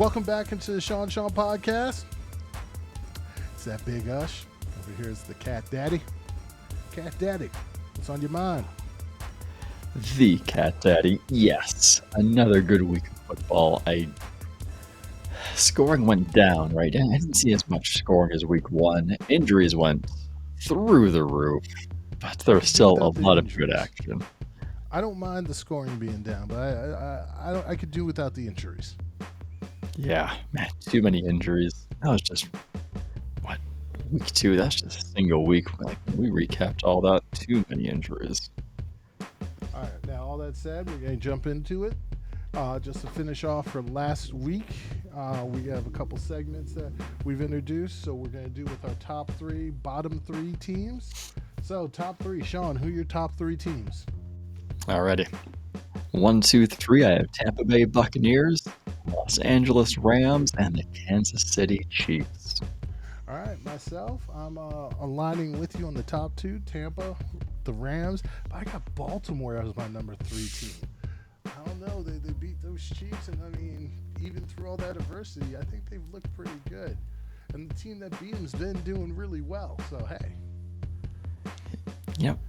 welcome back into the Sean podcast. It's that Big Ush. Over here is the Cat Daddy. Cat Daddy, what's on your mind? The Cat Daddy, yes. Another good week of football. Scoring went down, right? I didn't see as much scoring as week one. Injuries went through the roof, but there's still a lot of good action. I don't mind the scoring being down, but I could do without the injuries. Yeah, man, too many injuries. That was just, week two? That's just a single week. Like, we recapped all that. Too many injuries. All right, now all that said, we're going to jump into it. Just to finish off from last week, we have a couple segments that we've introduced. So we're going to do with our top three, bottom three teams. So top three, Sean, who are your top three teams? Alrighty. 1, 2, 3, I have Tampa Bay Buccaneers, Los Angeles Rams, and the Kansas City Chiefs. All right, myself, I'm aligning with you on the top two, Tampa, the Rams, but I got Baltimore as my number 3 team. I don't know, they beat those Chiefs, and I mean, even through all that adversity, I think they've looked pretty good. And the team that beat them's been doing really well, so hey. Yep,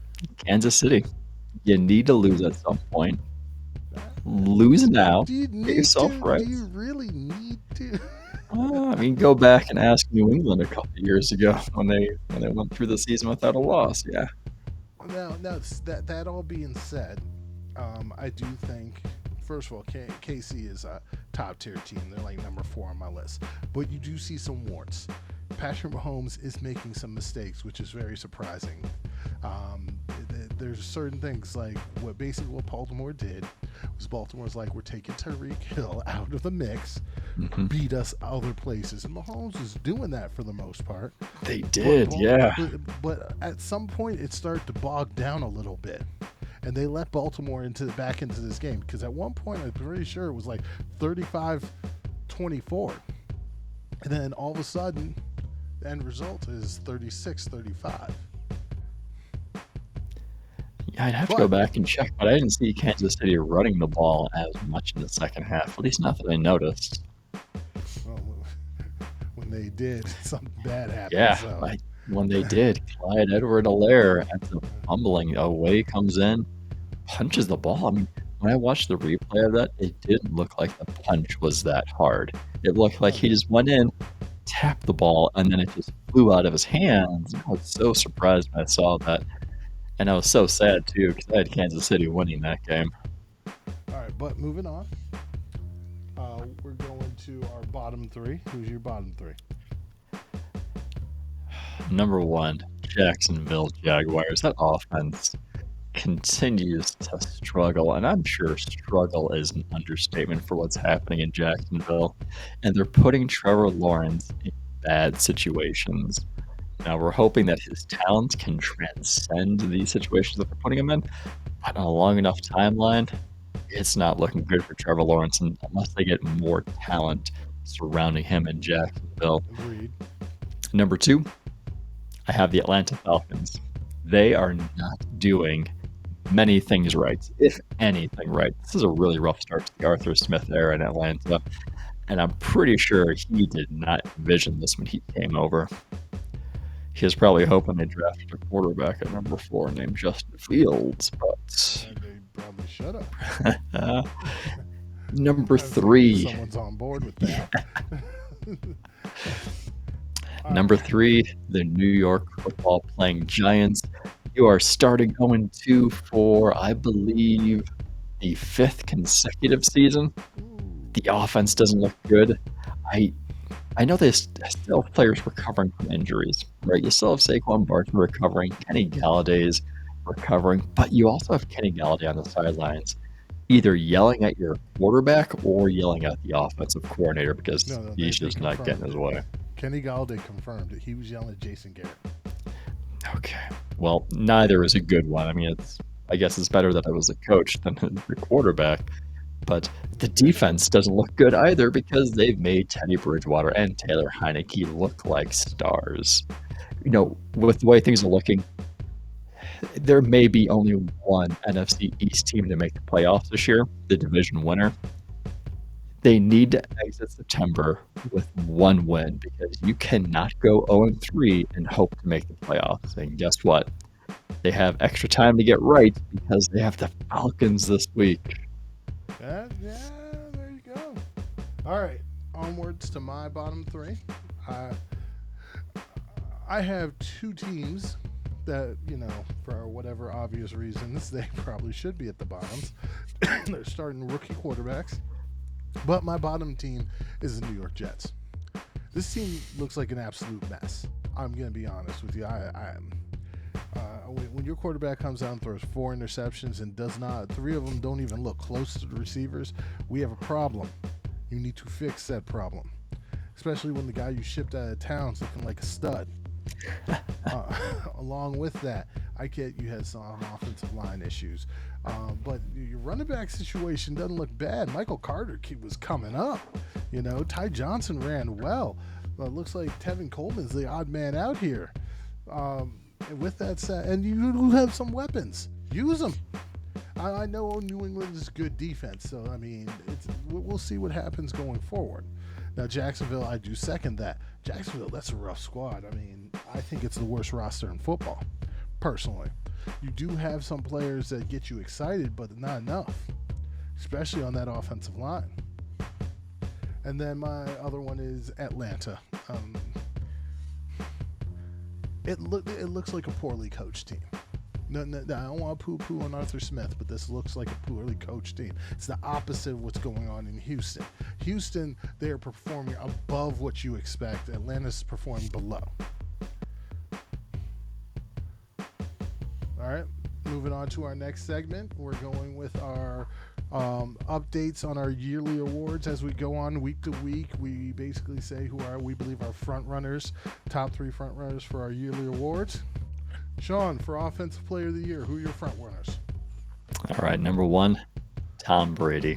Kansas City. You need to lose at some point. Lose now. Do you need yourself to? right. Do you really need to? I mean, go back and ask New England a couple of years ago when they went through the season without a loss. Yeah. Now that all being said, I do think, first of all, KC is a top tier team. They're like number 4 on my list. But you do see some warts. Patrick Mahomes is making some mistakes, which is very surprising. There's certain things like what Baltimore did was Baltimore's like, we're taking Tyreek Hill out of the mix, beat us other places. And Mahomes is doing that for the most part. They did, yeah. But at some point, it started to bog down a little bit. And they let Baltimore back into this game. Because at one point, I'm pretty sure it was like 35-24. And then all of a sudden, the end result is 36-35. Yeah, I'd have to go back and check, but I didn't see Kansas City running the ball as much in the second half. At least not that I noticed. Well, when they did, something bad happened. Yeah, so. When they did, Clyde Edward-Helaire at the fumbling away comes in, punches the ball. I mean, when I watched the replay of that, it didn't look like the punch was that hard. It looked like he just went in, tapped the ball, and then it just flew out of his hands. I was so surprised when I saw that. And I was so sad, too, because I had Kansas City winning that game. All right, but moving on. We're going to our bottom 3. Who's your bottom 3? Number 1, Jacksonville Jaguars. That offense continues to struggle, and I'm sure struggle is an understatement for what's happening in Jacksonville. And they're putting Trevor Lawrence in bad situations. Now, we're hoping that his talent can transcend these situations that they're putting him in, but on a long enough timeline, it's not looking good for Trevor Lawrence unless they get more talent surrounding him in Jacksonville. Agreed. Number 2, I have the Atlanta Falcons. They are not doing many things right, if anything right. This is a really rough start to the Arthur Smith era in Atlanta, and I'm pretty sure he did not envision this when he came over. He was probably hoping they drafted a quarterback at number 4 named Justin Fields, but They probably should have. Number 3. Someone's on board with that. Number 3, the New York football playing Giants. You are starting 0-2 for, I believe, the 5th consecutive season. The offense doesn't look good. I know they still have players recovering from injuries, right? You still have Saquon Barkley recovering, Kenny Galladay's recovering, but you also have Kenny Galladay on the sidelines, either yelling at your quarterback or yelling at the offensive coordinator because he's just not getting his way. Kenny Galladay confirmed that he was yelling at Jason Garrett. Okay. Well, neither is a good one. I mean, I guess it's better that I was the coach than the quarterback. But the defense doesn't look good either because they've made Teddy Bridgewater and Taylor Heineke look like stars. You know, with the way things are looking, there may be only one NFC East team to make the playoffs this year, the division winner. They need to exit September with one win because you cannot go 0-3 and hope to make the playoffs. And guess what? They have extra time to get right because they have the Falcons this week. Yeah, there you go. All right, onwards to my bottom three. I have two teams that, for whatever obvious reasons, they probably should be at the bottoms. They're starting rookie quarterbacks. But my bottom team is the New York Jets. This team looks like an absolute mess. I'm going to be honest with you. When your quarterback comes out and throws 4 interceptions and three of them don't even look close to the receivers, we have a problem. You need to fix that problem. Especially when the guy you shipped out of town's looking like a stud. Along with that, I get you had some offensive line issues. But your running back situation doesn't look bad. Michael Carter was coming up. Ty Johnson ran well. It looks like Tevin Coleman's the odd man out here. With that said, and you have some weapons. Use them. I know New England is good defense, so we'll see what happens going forward. Now Jacksonville, I do second that. Jacksonville, that's a rough squad. I think it's the worst roster in football, personally. You do have some players that get you excited, but not enough, especially on that offensive line. And then my other one is Atlanta. It looks like a poorly coached team. No, I don't want to poo-poo on Arthur Smith, but this looks like a poorly coached team. It's the opposite of what's going on in Houston. Houston, they are performing above what you expect. Atlanta's performing below. All right, moving on to our next segment. We're going with our updates on our yearly awards as we go on week to week. We basically say who we believe are front runners, top 3 front runners for our yearly awards. Sean, for Offensive Player of the Year, who are your front runners? All right, number 1, Tom Brady.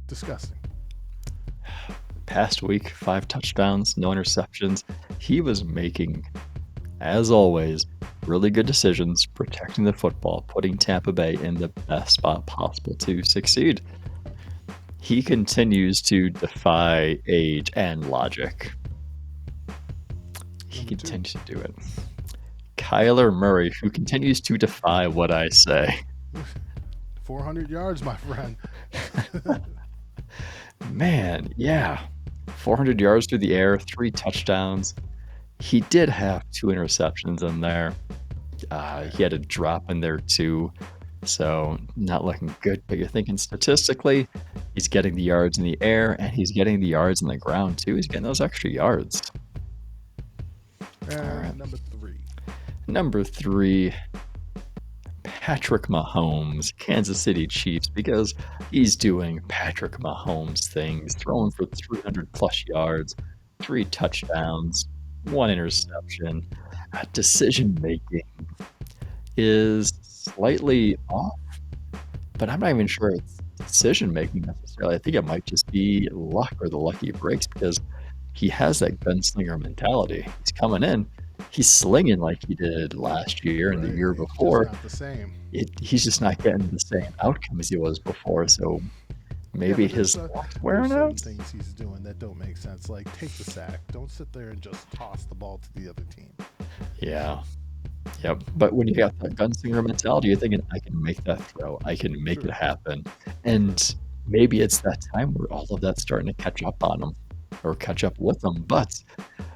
Disgusting. Past week, 5 touchdowns, no interceptions. He was making, as always, really good decisions, protecting the football, putting Tampa Bay in the best spot possible to succeed. He continues to defy age and logic. He continues to do it. Kyler Murray, who continues to defy what I say. 400 yards, my friend. Man, yeah. 400 yards through the air, 3 touchdowns. He did have 2 interceptions in there. He had a drop in there too. So not looking good. But you're thinking statistically, he's getting the yards in the air and he's getting the yards on the ground too. He's getting those extra yards. All right. Number 3, Patrick Mahomes, Kansas City Chiefs, because he's doing Patrick Mahomes things, throwing for 300 plus yards, 3 touchdowns, 1 interception. Decision making is slightly off, but I'm not even sure it's decision making necessarily. I think it might just be luck or the lucky breaks because he has that gunslinger mentality. He's coming in. He's slinging like he did last year and the year before. It's not the same. He's just not getting the same outcome as he was before. So maybe his luck's wearing out. Things he's doing that don't make sense. Like take the sack. Don't sit there and just toss the ball to the other team. Yeah. Yep. But when you got that gunslinger mentality, you're thinking, I can make that throw. I can make it happen. And maybe it's that time where all of that's starting to catch up on him or catch up with him. But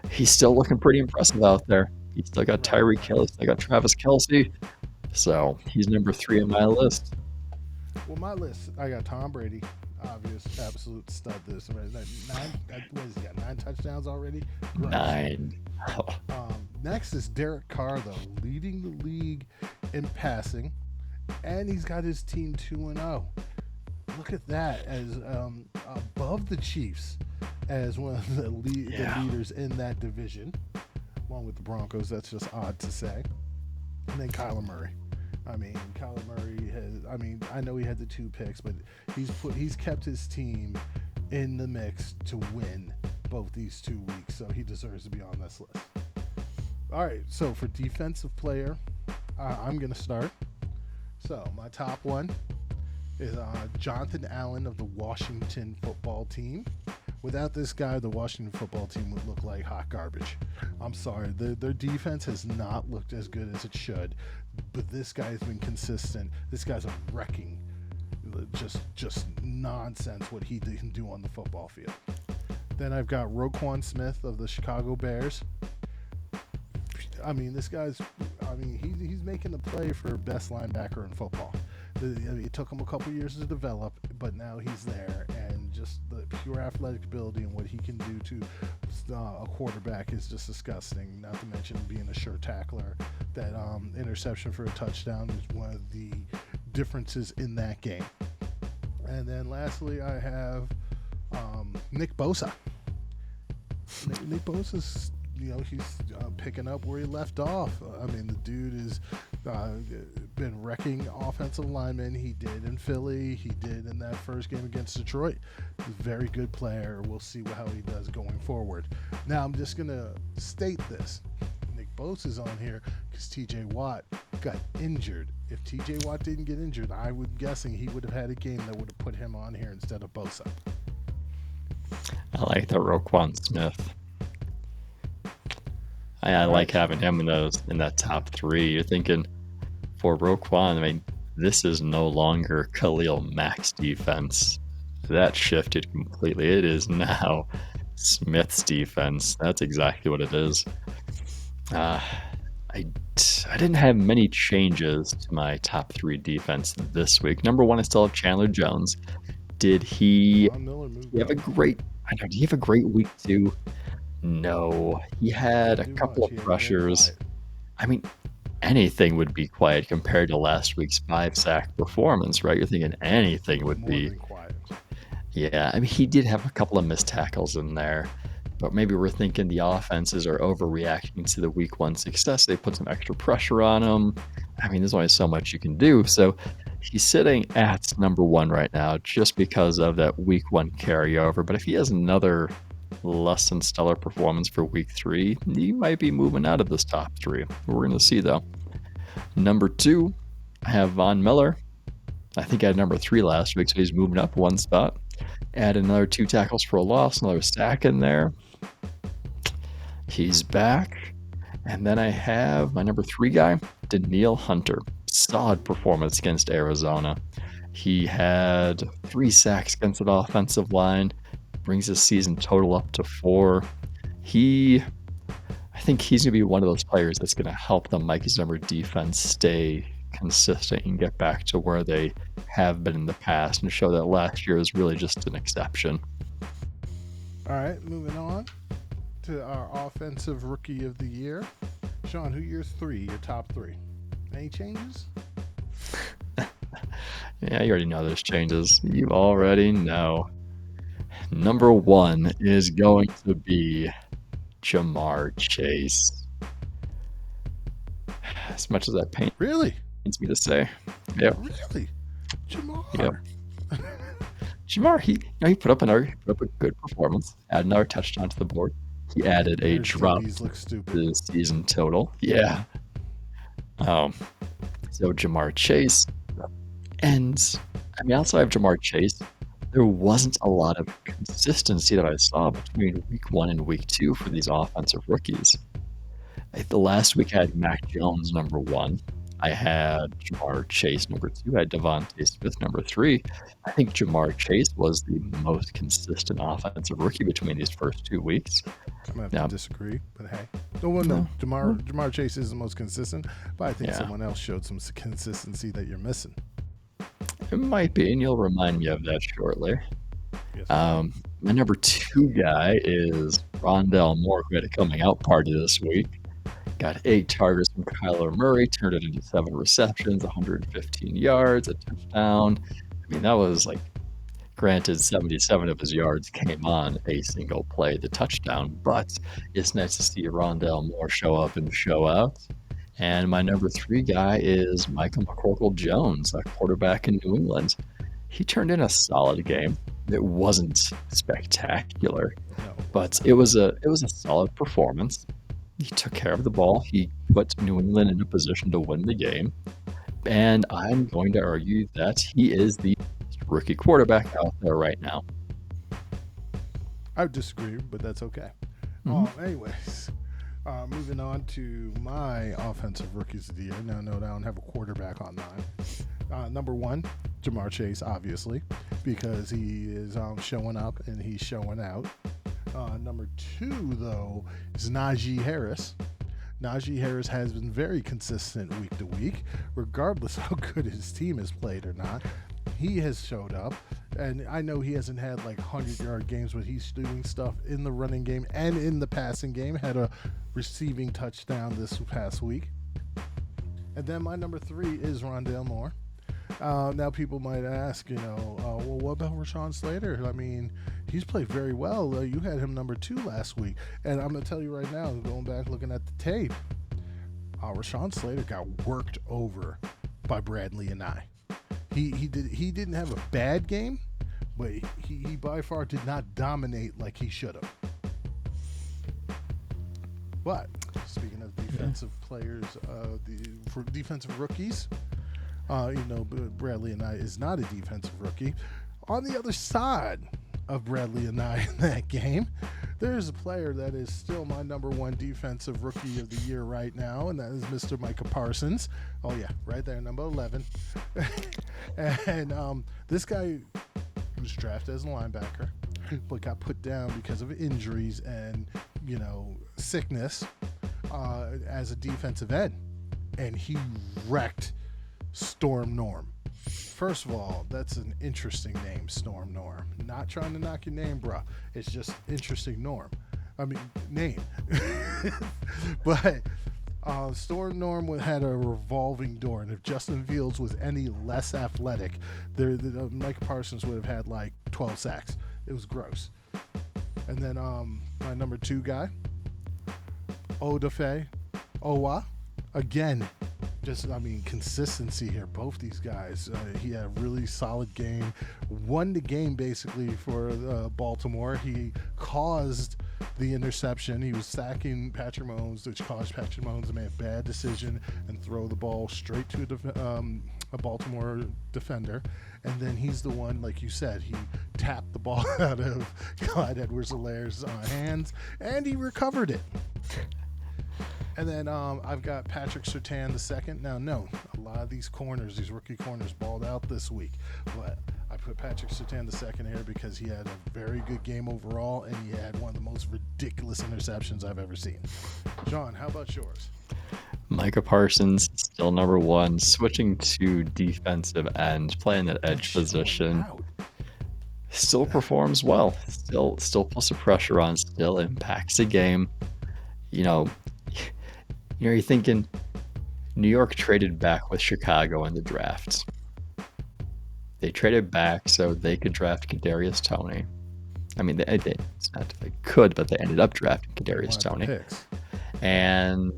he's still looking pretty impressive out there. He's still got Tyreek Hill. He's still got Travis Kelce. So he's number 3 on my list. Well, my list, I got Tom Brady, obvious, absolute stud. This what has he got? 9 touchdowns already. Gross. 9. Next is Derek Carr, though, leading the league in passing, and he's got his team 2-0. Look at that, as above the Chiefs as one of the leaders in that division, along with the Broncos. That's just odd to say. And then Kyler Murray. Kyler Murray has. I know he had the 2 picks, but he's kept his team in the mix to win both these 2 weeks, so he deserves to be on this list. All right, so for defensive player, I'm gonna start. So my top one is Jonathan Allen of the Washington football team. Without this guy, the Washington football team would look like hot garbage. I'm sorry, their defense has not looked as good as it should, but this guy has been consistent. This guy's a wrecking, just nonsense what he can do on the football field. Then I've got Roquan Smith of the Chicago Bears. I mean, this guy's, he's making the play for best linebacker in football. It took him a couple years to develop, but now he's there, and just the pure athletic ability and what he can do to a quarterback is just disgusting. Not to mention being a sure tackler. That interception for a touchdown is one of the differences in that game. And then lastly, I have Nick Bosa. Nick Bosa's, he's picking up where he left off. I mean, the dude has been wrecking offensive linemen. He did in Philly. He did in that first game against Detroit. He's a very good player. We'll see how he does going forward. Now, I'm just going to state this. Nick Bosa's on here because TJ Watt got injured. If TJ Watt didn't get injured, I would guessing he would have had a game that would have put him on here instead of Bosa. I like the Roquan Smith. I like having him in that top three. You're thinking for Roquan, I mean, this is no longer Khalil Mack's defense. That shifted completely. It is now Smith's defense. That's exactly what it is. I didn't have many changes to my top three defense this week. Number one, I still have Chandler Jones. Did he have a great week 2? No, he had a couple of pressures. I mean, anything would be quiet compared to last week's 5-sack performance, right? You're thinking anything would be quiet. Yeah, I mean, he did have a couple of missed tackles in there, but maybe we're thinking the offenses are overreacting to the week 1 success. They put some extra pressure on him. I mean, there's only so much you can do. So he's sitting at number 1 right now just because of that week 1 carryover. But if he has another less than stellar performance for week 3, he might be moving out of this top 3. We're going to see, though. Number 2, I have Von Miller. I think I had number 3 last week, so he's moving up 1 spot. Add another 2 tackles for a loss, another sack in there. He's back. And then I have my number 3 guy, Danielle Hunter. Solid performance against Arizona. He had 3 sacks against the offensive line. Brings his season total up to 4. I think he's going to be one of those players that's going to help the Mike Zimmer defense stay consistent and get back to where they have been in the past and show that last year is really just an exception. All right, moving on to our offensive rookie of the year. Sean, who your 3, your top 3? Any changes? Yeah, you already know there's changes. You already know. Number 1 is going to be Ja'Marr Chase. As much as that pains me to say. Yeah. Really? Ja'Marr? Yeah. Ja'Marr, he put up a good performance. Add another touchdown to the board. He added a drop to the season total. Yeah. So Ja'Marr Chase. And I mean, outside of Ja'Marr Chase, there wasn't a lot of consistency that I saw between week 1 and week 2 for these offensive rookies. The last week I had Mac Jones number 1. I had Ja'Marr Chase number 2. I had Devontae Smith number 3. I think Ja'Marr Chase was the most consistent offensive rookie between these first 2 weeks. I'm going to have to disagree, but hey. No. Ja'Marr Chase is the most consistent, but I think someone else showed some consistency that you're missing. It might be, and you'll remind me of that shortly. Yes. My number 2 guy is Rondale Moore, who had a coming out party this week. Got 8 targets from Kyler Murray, turned it into 7 receptions, 115 yards, a touchdown. I mean, that was granted, 77 of his yards came on a single play, the touchdown, but it's nice to see Rondale Moore show up and show out. And my number 3 guy is Michael McCorkle-Jones, a quarterback in New England. He turned in a solid game. It wasn't spectacular, but it was a solid performance. He took care of the ball. He put New England in a position to win the game. And I'm going to argue that he is the rookie quarterback out there right now. I would disagree, but that's okay. Anyways, moving on to my offensive rookies of the year. Now, no, I don't have a quarterback on mine. Number one, Jamar Chase, obviously, because he is showing up and he's showing out. Number two, though, is Najee Harris. Najee Harris has been very consistent week to week, regardless how good his team has played or not. He has showed up, and I know he hasn't had like 100-yard games, but he's doing stuff in the running game and in the passing game. Had a receiving touchdown this past week. And then my number three is Rondale Moore. Now people might ask, well, what about Rashawn Slater? I mean, he's played very well. You had him number two last week. And I'm going to tell you right now, going back looking at the tape, Rashawn Slater got worked over by Bradley and I. He didn't have a bad game, but he by far did not dominate like he should have. But speaking of defensive players, for defensive rookies, Bradley and I is not a defensive rookie. On the other side of Bradley and I in that game, there's a player that is still my number one defensive rookie of the year right now, and that is Mr. Micah Parsons. Oh yeah, right there, number 11. And this guy was drafted as a linebacker, but got put down because of injuries and sickness as a defensive end, and he wrecked Storm Norm. First of all, that's an interesting name, Storm Norm. Not trying to knock your name, bruh. It's just interesting name. But Storm Norm had a revolving door, and if Justin Fields was any less athletic, Micah Parsons would have had like 12 sacks. It was gross. And then my number two guy, Odafe Owa, again. Consistency here. Both these guys. He had a really solid game. Won the game basically for Baltimore. He caused the interception. He was sacking Patrick Mahomes, which caused Patrick Mahomes to make a bad decision and throw the ball straight to a Baltimore defender. And then he's the one, like you said, he tapped the ball out of Clyde Edwards-Helaire's hands, and he recovered it. And then I've got Patrick Surtain II. Now, no, a lot of these rookie corners, balled out this week. But I put Patrick Surtain II here because he had a very good game overall, and he had one of the most ridiculous interceptions I've ever seen. John, how about yours? Micah Parsons, still number one, switching to defensive end, playing that edge position. Still performs well. Still puts the pressure on, still impacts the game. You're thinking New York traded back with Chicago in the drafts. They traded back so they could draft Kadarius Toney. I mean, it's not that they could, but they ended up drafting Kadarius Toney. And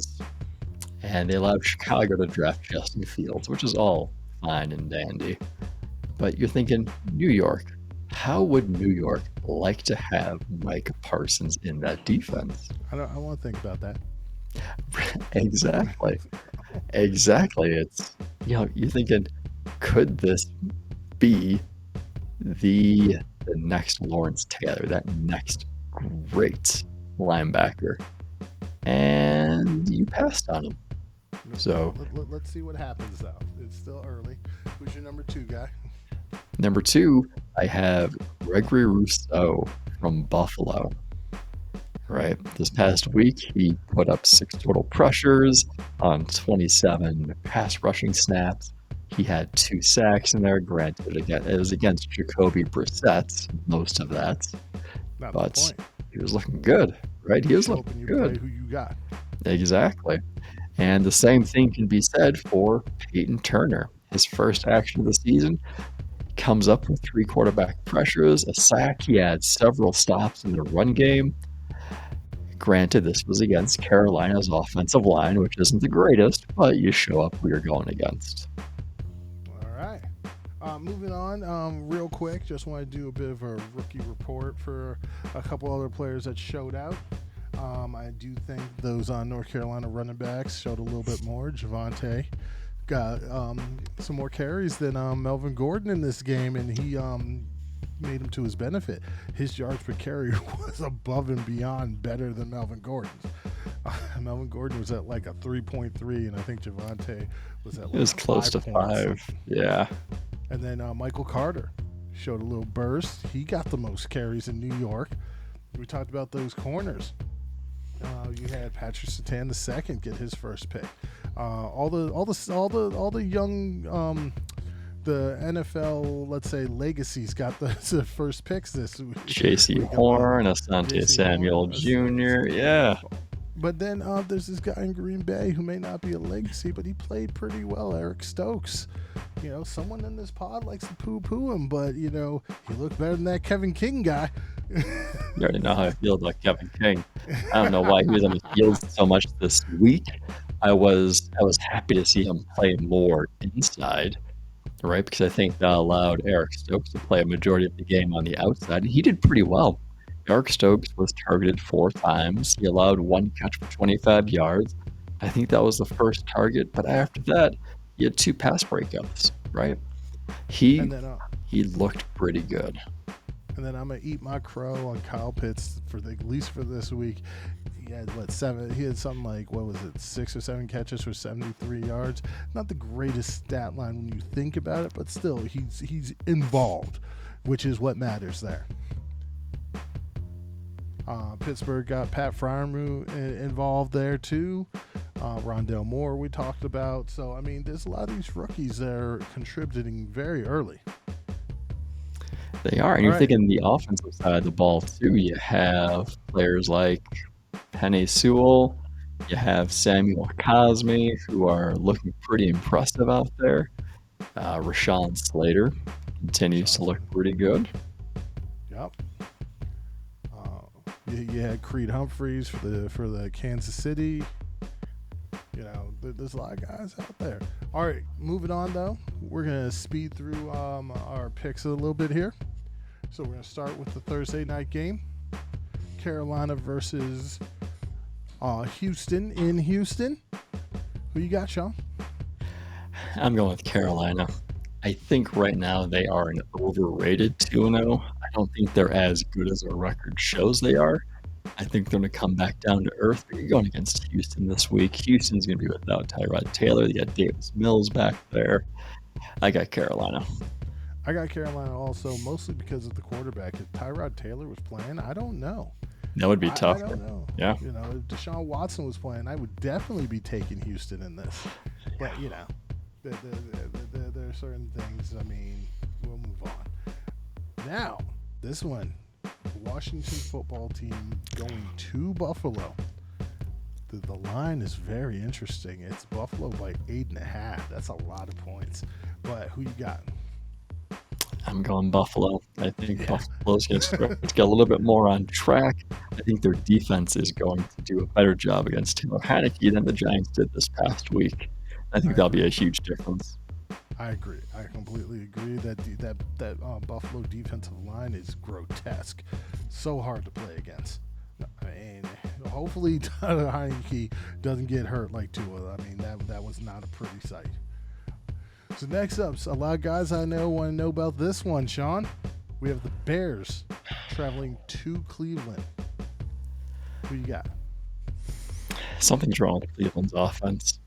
they allowed Chicago to draft Justin Fields, which is all fine and dandy. But you're thinking, New York, how would New York like to have Micah Parsons in that defense? I want to think about that. Exactly. It's you're thinking, could this be the next Lawrence Taylor, that next great linebacker? And you passed on him. So let's see what happens though. It's still early. Who's your number two guy? Number two, I have Gregory Rousseau from Buffalo. Right. This past week, he put up 6 total pressures on 27 pass rushing snaps. He had 2 sacks in there. Granted, again, it was against Jacoby Brissett, most of that. But he was looking good, right? He was looking good. Who you got? Exactly. And the same thing can be said for Peyton Turner. His first action of the season comes up with 3 quarterback pressures, a sack. He had several stops in the run game. Granted, this was against Carolina's offensive line, which isn't the greatest, but you show up who you're going against. All right. Moving on, real quick, just want to do a bit of a rookie report for a couple other players that showed out. I do think those North Carolina running backs showed a little bit more. Javonte got some more carries than Melvin Gordon in this game, and he made him to his benefit. His yards per carry was above and beyond better than Melvin Gordon's. Melvin Gordon was at like a 3.3, and I think Javonte was at like It was close to 5. Yeah. And then Michael Carter showed a little burst. He got the most carries in New York. We talked about those corners. You had Patrick Surtain II get his first pick. All the young the NFL, let's say, legacies got the first picks this week. J.C. Horn, Asante Samuel Jr. Yeah. But then there's this guy in Green Bay who may not be a legacy, but he played pretty well, Eric Stokes. You know, someone in this pod likes to poo-poo him, but, you know, he looked better than that Kevin King guy. You already know how I feel about Kevin King. I don't know why he was on the field so much this week. I was happy to see him play more inside, right? Because I think that allowed Eric Stokes to play a majority of the game on the outside. And he did pretty well. Eric Stokes was targeted 4 times. He allowed 1 catch for 25 yards. I think that was the first target. But after that, he had 2 pass breakups, right? He looked pretty good. And then I'm gonna eat my crow on Kyle Pitts at least for this week. He had 7? He had something like 6 or 7 catches for 73 yards. Not the greatest stat line when you think about it, but still, he's involved, which is what matters there. Pittsburgh got Pat Freiermuth involved there too. Rondale Moore we talked about. So I mean, there's a lot of these rookies that are contributing very early. They are, and you're thinking the offensive side of the ball too. You have players like Penei Sewell, you have Samuel Cosme, who are looking pretty impressive out there. Rashawn Slater continues to look pretty good. Yep. You had Creed Humphreys for the Kansas City. You know, there's a lot of guys out there. All right, moving on though. We're gonna speed through our picks a little bit here. So we're gonna start with the Thursday night game, Carolina versus Houston in Houston. Who you got, Sean? I'm going with Carolina. I think right now they are an overrated 2-0. I don't think they're as good as their record shows they are. I think they're going to come back down to earth. They're going against Houston this week. Houston's going to be without Tyrod Taylor. They got Davis Mills back there. I got Carolina. I got Carolina also, mostly because of the quarterback. If Tyrod Taylor was playing, I don't know. That would be tough. I don't know. Yeah. You know, if Deshaun Watson was playing, I would definitely be taking Houston in this. But, you know, there are certain things, I mean, we'll move on. Now, this one, Washington football team going to Buffalo. The line is very interesting. It's Buffalo by 8.5. That's a lot of points. But who you got? I'm going Buffalo. I think Buffalo's going to get a little bit more on track. I think their defense is going to do a better job against Taylor Heineke than the Giants did this past week. I think that'll be a huge difference. I agree. I completely agree that Buffalo defensive line is grotesque. So hard to play against. I mean, hopefully Taylor Heineke doesn't get hurt like Tua. I mean, that was not a pretty sight. So next up, a lot of guys I know want to know about this one, Sean. We have the Bears traveling to Cleveland. Who you got? Something's wrong with Cleveland's offense.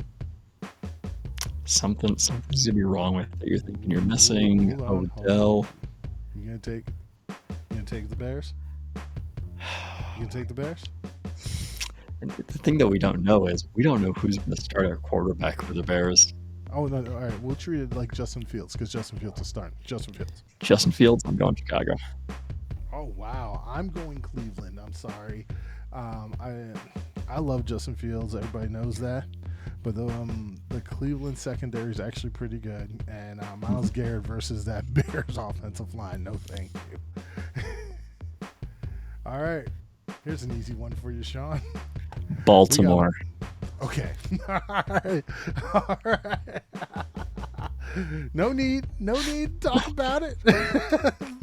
Something's going to be wrong with it. You're thinking you're missing Odell. You gonna take the Bears? You gonna take the Bears? And the thing that we don't know is we don't know who's going to start our quarterback for the Bears. Oh, no. All right. We'll treat it like Justin Fields because Justin Fields is starting. Justin Fields, I'm going Chicago. Oh, wow. I'm going Cleveland. I'm sorry. I love Justin Fields. Everybody knows that. But the Cleveland secondary is actually pretty good. And Myles Garrett versus that Bears offensive line. No, thank you. All right. Here's an easy one for you, Sean. Baltimore. Okay. All right. No need to talk about it.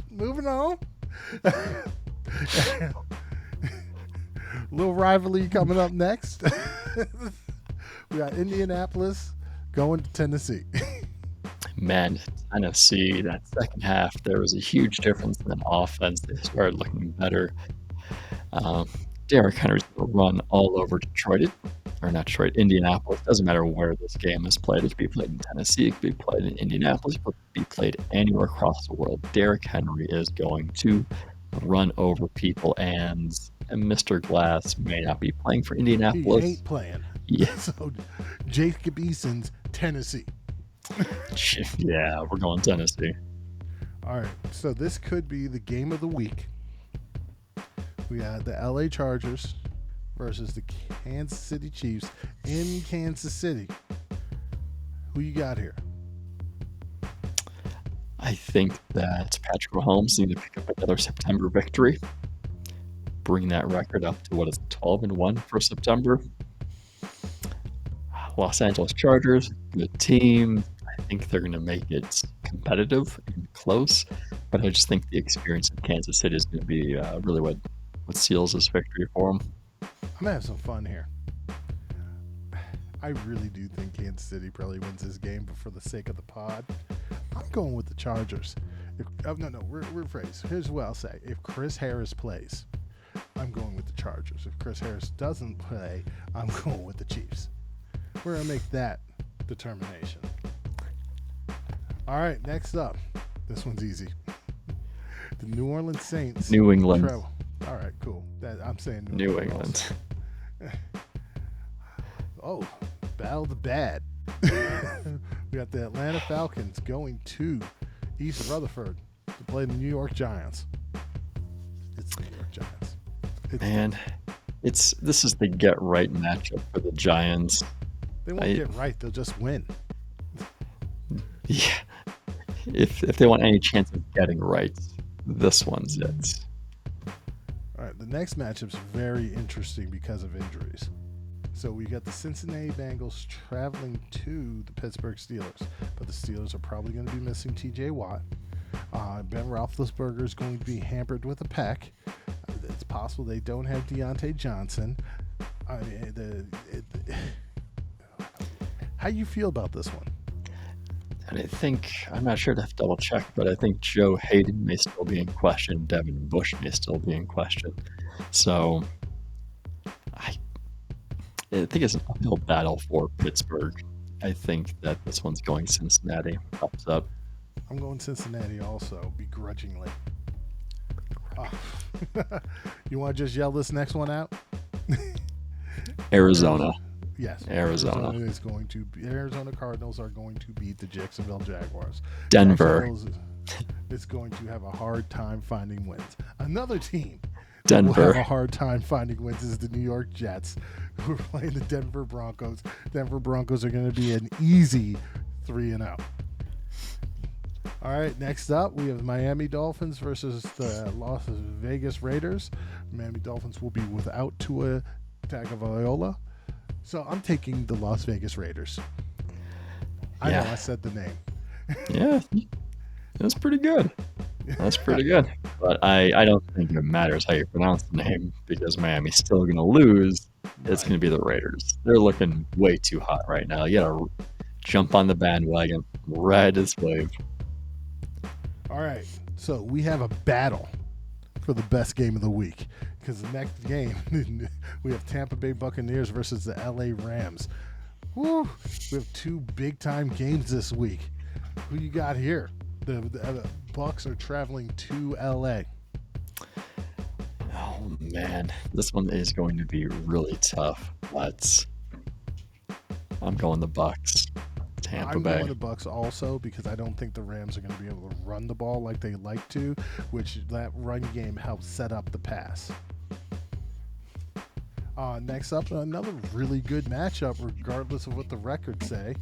Moving on. Little rivalry coming up next. We got Indianapolis Going to Tennessee. Man, Tennessee, that second half, there was a huge difference in the offense. They started looking better. Derrick Henry's going to run all over Detroit, or not Detroit, Indianapolis. Doesn't matter where this game is played. It could be played in Tennessee, it could be played in Indianapolis, it could be played anywhere across the world. Derrick Henry is going to run over people, and Mr. Glass may not be playing for Indianapolis. He ain't playing. Yeah. So, Jacob Eason's Tennessee. Yeah, we're going Tennessee. All right, so this could be the game of the week. We got the LA Chargers versus the Kansas City Chiefs in Kansas City. Who you got here? I think that Patrick Mahomes needs to pick up another September victory. Bring that record up to, 12-1 for September. Los Angeles Chargers, good team. I think they're going to make it competitive and close, but I just think the experience of Kansas City is going to be really what seals this victory for them. I'm going to have some fun here. I really do think Kansas City probably wins this game, but for the sake of the pod, I'm going with the Chargers. Rephrase. Here's what I'll say. If Chris Harris plays, I'm going with the Chargers. If Chris Harris doesn't play, I'm going with the Chiefs. We're going to make that determination. All right, next up. This one's easy. The New Orleans Saints. New England. All right, cool. I'm saying New England. Oh, battle the bad. We got the Atlanta Falcons going to East Rutherford to play the New York Giants. It's the New York Giants. This is the get right matchup for the Giants. They won't get right; they'll just win. Yeah, if they want any chance of getting right, this one's it. All right, the next matchup's very interesting because of injuries. So we got the Cincinnati Bengals traveling to the Pittsburgh Steelers, but the Steelers are probably going to be missing T.J. Watt. Ben Roethlisberger is going to be hampered with a pec. It's possible they don't have Deontay Johnson. How you feel about this one? And I think, I'm not sure to have to double check, but I think Joe Hayden may still be in question. Devin Bush may still be in question. So I think it's an uphill battle for Pittsburgh. I think that this one's going Cincinnati. Thumbs up. I'm going Cincinnati also, begrudgingly. You want to just yell this next one out? Arizona. Yes. Arizona. Arizona Cardinals are going to beat the Jacksonville Jaguars. Denver is going to have a hard time finding wins. Another team Denver will have a hard time finding wins is the New York Jets, who are playing the Denver Broncos. Denver Broncos are going to be an easy 3-0. All right, next up, we have Miami Dolphins versus the Las Vegas Raiders. Miami Dolphins will be without Tua Tagovailoa. So I'm taking the Las Vegas Raiders. I know I said the name. Yeah, that's pretty good. That's pretty good. But I don't think it matters how you pronounce the name because Miami's still going to lose. It's going to be the Raiders. They're looking way too hot right now. You got to jump on the bandwagon, ride this wave. All right, so we have a battle for the best game of the week because the next game we have Tampa Bay Buccaneers versus the LA Rams. Woo! We have two big-time games this week. Who you got here? The Bucs are traveling to LA. Oh man, this one is going to be really tough, but I'm going the Bucs. Tampa Bay. I'm going the Bucs also because I don't think the Rams are going to be able to run the ball like they like to, which that run game helps set up the pass. Next up, another really good matchup, regardless of what the records say.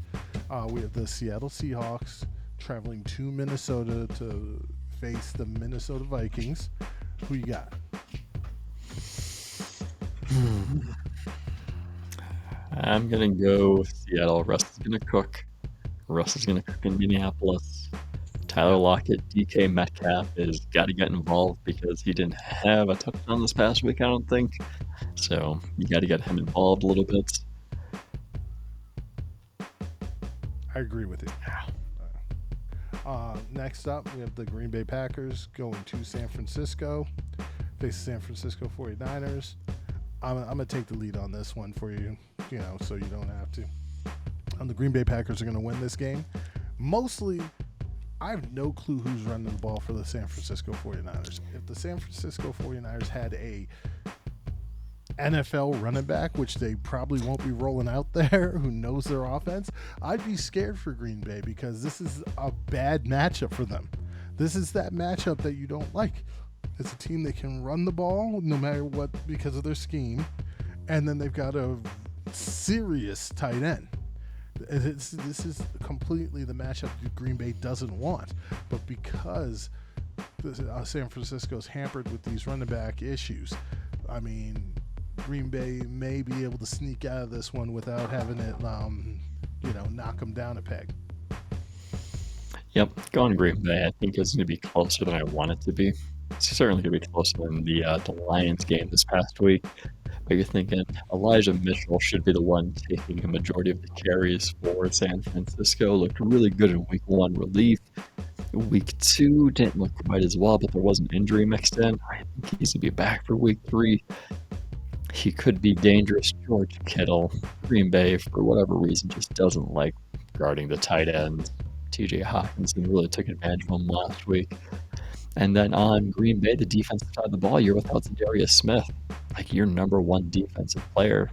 We have the Seattle Seahawks traveling to Minnesota to face the Minnesota Vikings. Who you got? I'm going to go Seattle. Russ is going to cook. Russ is going to cook in Minneapolis. Tyler Lockett, DK Metcalf has got to get involved because he didn't have a touchdown this past week, I don't think. So you got to get him involved a little bit. I agree with you. Next up, we have the Green Bay Packers going to San Francisco, face the San Francisco 49ers. I'm going to take the lead on this one for you, so you don't have to. The Green Bay Packers are going to win this game. Mostly, I have no clue who's running the ball for the San Francisco 49ers. If the San Francisco 49ers had a NFL running back, which they probably won't be rolling out there, who knows their offense, I'd be scared for Green Bay because this is a bad matchup for them. This is that matchup that you don't like. It's a team that can run the ball no matter what because of their scheme, and then they've got a serious tight end. This is completely the matchup Green Bay doesn't want, but because San Francisco's hampered with these running back issues, I mean, Green Bay may be able to sneak out of this one without having it, knock them down a peg. Yep, going Green Bay. I think it's going to be closer than I want it to be. It's certainly going to be closer than the Lions game this past week. But you're thinking Elijah Mitchell should be the one taking a majority of the carries for San Francisco. Looked really good in week 1 relief. Week 2 didn't look quite as well, but there was an injury mixed in. I think he's going to be back for week 3. He could be dangerous. George Kittle, Green Bay, for whatever reason, just doesn't like guarding the tight end. TJ Hawkinson really took advantage of him last week. And then on Green Bay, the defensive side of the ball, you're without Darius Smith, like your number 1 defensive player.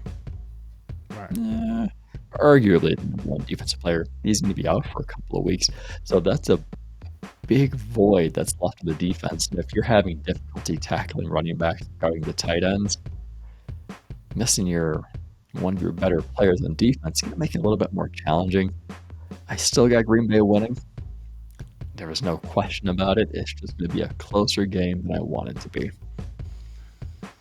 Right. Arguably the number 1 defensive player. He's going to be out for a couple of weeks. So that's a big void that's left of the defense. And if you're having difficulty tackling running backs, guarding the tight ends, missing one of your better players in defense, going to make it a little bit more challenging. I still got Green Bay winning. There was no question about it. It's just going to be a closer game than I want it to be.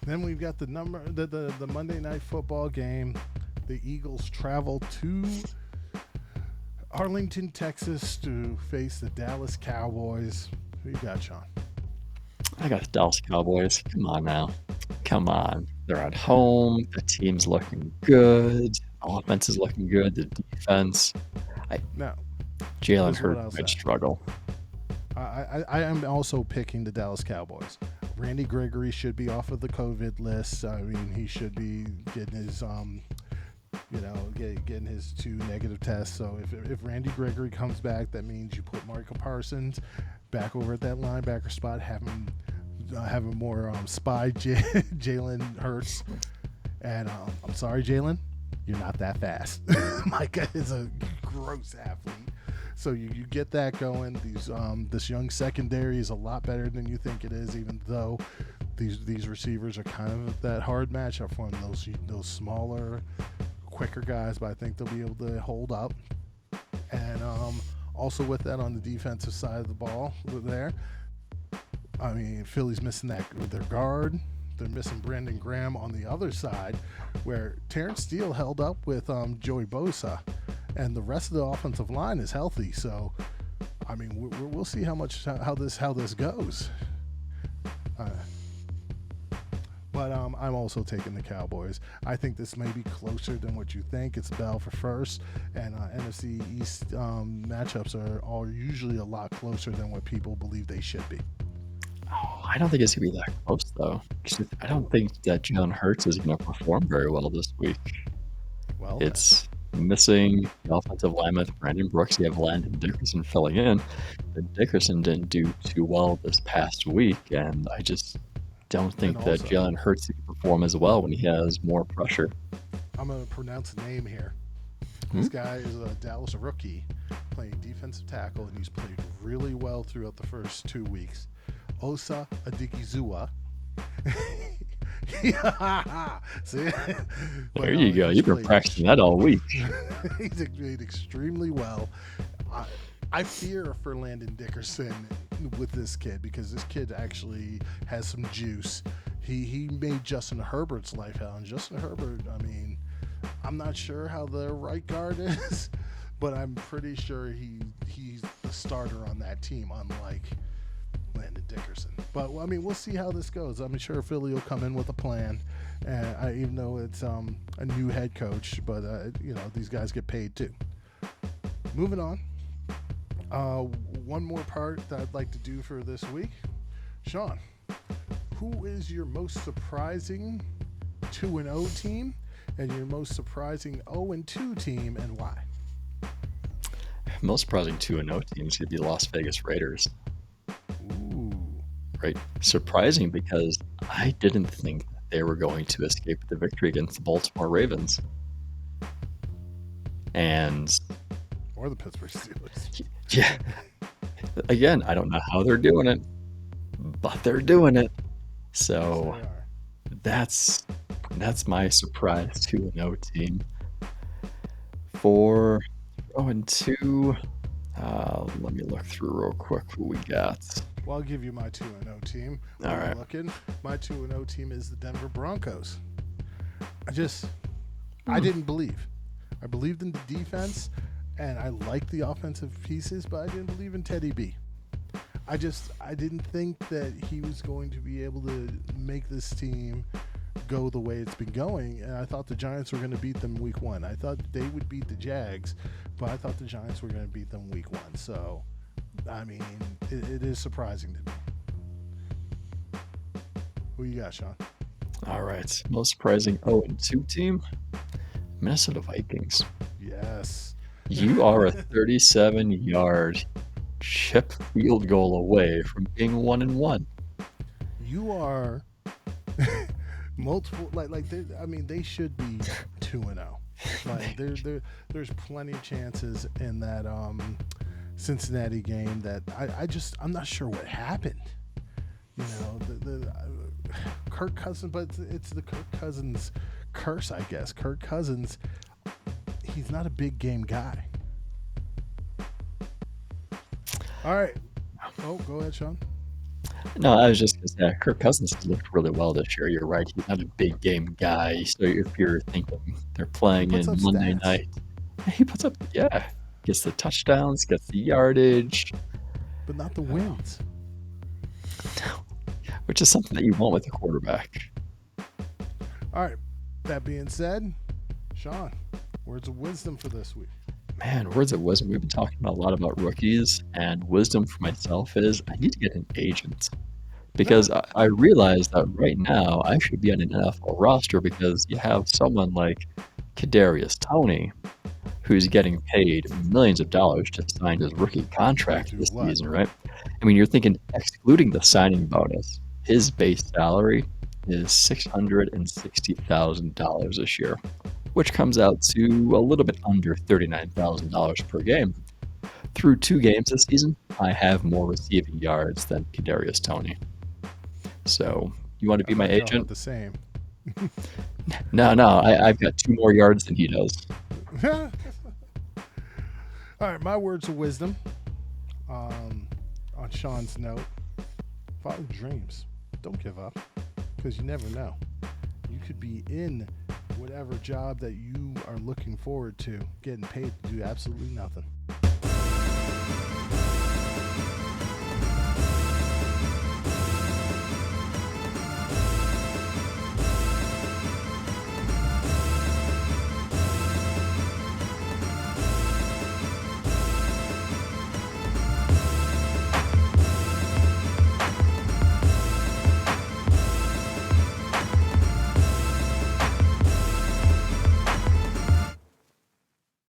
Then we've got the Monday Night Football game. The Eagles travel to Arlington, Texas to face the Dallas Cowboys. Who you got, Sean? I got the Dallas Cowboys. Come on now. Come on. They're at home. The team's looking good. Offense is looking good. The defense. Jalen Hurts might struggle. I am also picking the Dallas Cowboys. Randy Gregory should be off of the COVID list. I mean, he should be getting his, getting his 2 negative tests. So if Randy Gregory comes back, that means you put Micah Parsons back over at that linebacker spot, having more spy Jalen Hurts. And I'm sorry, Jalen, you're not that fast. Micah is a gross athlete. So you get that going. This young secondary is a lot better than you think it is, even though these receivers are kind of that hard matchup for them. Those smaller, quicker guys, but I think they'll be able to hold up. And also with that on the defensive side of the ball there, I mean, Philly's missing their guard. They're missing Brandon Graham on the other side, where Terrence Steele held up with Joey Bosa, and the rest of the offensive line is healthy. So, I mean, we'll see how this goes. But I'm also taking the Cowboys. I think this may be closer than what you think. It's bell for first, and NFC East matchups are usually a lot closer than what people believe they should be. Oh, I don't think it's going to be that close, though. I don't think that Jalen Hurts is going to perform very well this week. Well, it's missing the offensive lineman, Brandon Brooks. You have Landon Dickerson filling in. But Dickerson didn't do too well this past week, and I just don't think that Jalen Hurts can perform as well when he has more pressure. I'm going to pronounce a name here. This guy is a Dallas rookie playing defensive tackle, and he's played really well throughout the first 2 weeks. Osa Adigizua. See? There you go. You've been practicing that all week. He's played extremely well. I fear for Landon Dickerson with this kid because this kid actually has some juice. He made Justin Herbert's life hell. And Justin Herbert, I mean, I'm not sure how the right guard is, but I'm pretty sure he's the starter on that team, unlike Landon Dickerson. But I mean, we'll see how this goes. I'm sure Philly will come in with a plan, even though it's a new head coach. But these guys get paid too. Moving on. One more part that I'd like to do for this week. Sean, who is your most surprising 2-0 team and your most surprising 0-2 team, and why? Most surprising 2-0 teams could be Las Vegas Raiders. Ooh. Right? Surprising because I didn't think that they were going to escape the victory against the Baltimore Ravens. And Or the Pittsburgh Steelers. yeah, again, I don't know how they're doing it, but they're doing it. So that's my surprise 2-0 team. For 0-2, let me look through real quick who we got. Well, I'll give you my 2-0 team. All right. Looking, my 2-0 team is the Denver Broncos. I didn't believe. I believed in the defense, and I liked the offensive pieces, but I didn't believe in Teddy B. I didn't think that he was going to be able to make this team go the way it's been going, and I thought the Giants were going to beat them week 1. I thought they would beat the Jags, but I thought the Giants were going to beat them week 1. So, I mean, it is surprising to me. Who you got, Sean? All right. Most surprising 0-2 team, Minnesota Vikings. Yes. You are a 37-yard chip field goal away from being 1-1. You are multiple they should be 2-0. Like there's plenty of chances in that Cincinnati game that I'm not sure what happened. You know, the Kirk Cousins, but it's the Kirk Cousins curse, I guess. Kirk Cousins, he's not a big game guy. All right. Oh, go ahead, Sean. No, I was just going to say, Kirk Cousins has looked really well this year. You're right. He's not a big game guy. So if you're thinking they're playing in Monday night, he puts up, gets the touchdowns, gets the yardage. But not the wins. No. Which is something that you want with a quarterback. All right. That being said, Sean, words of wisdom for this week. Man, words of wisdom. We've been talking a lot about rookies, and wisdom for myself is I need to get an agent. Because I realize that right now I should be on an NFL roster because you have someone like Kadarius Toney, who's getting paid millions of dollars to sign his rookie contract this season, right? I mean, you're thinking excluding the signing bonus, his base salary is $660,000 this year, which comes out to a little bit under $39,000 per game. Through 2 games this season, I have more receiving yards than Kadarius Toney. So, you want to be my agent? The same. No, I've got 2 more yards than he does. All right, my words of wisdom on Sean's note. Follow dreams. Don't give up, because you never know. You could be in whatever job that you are looking forward to, getting paid to do absolutely nothing.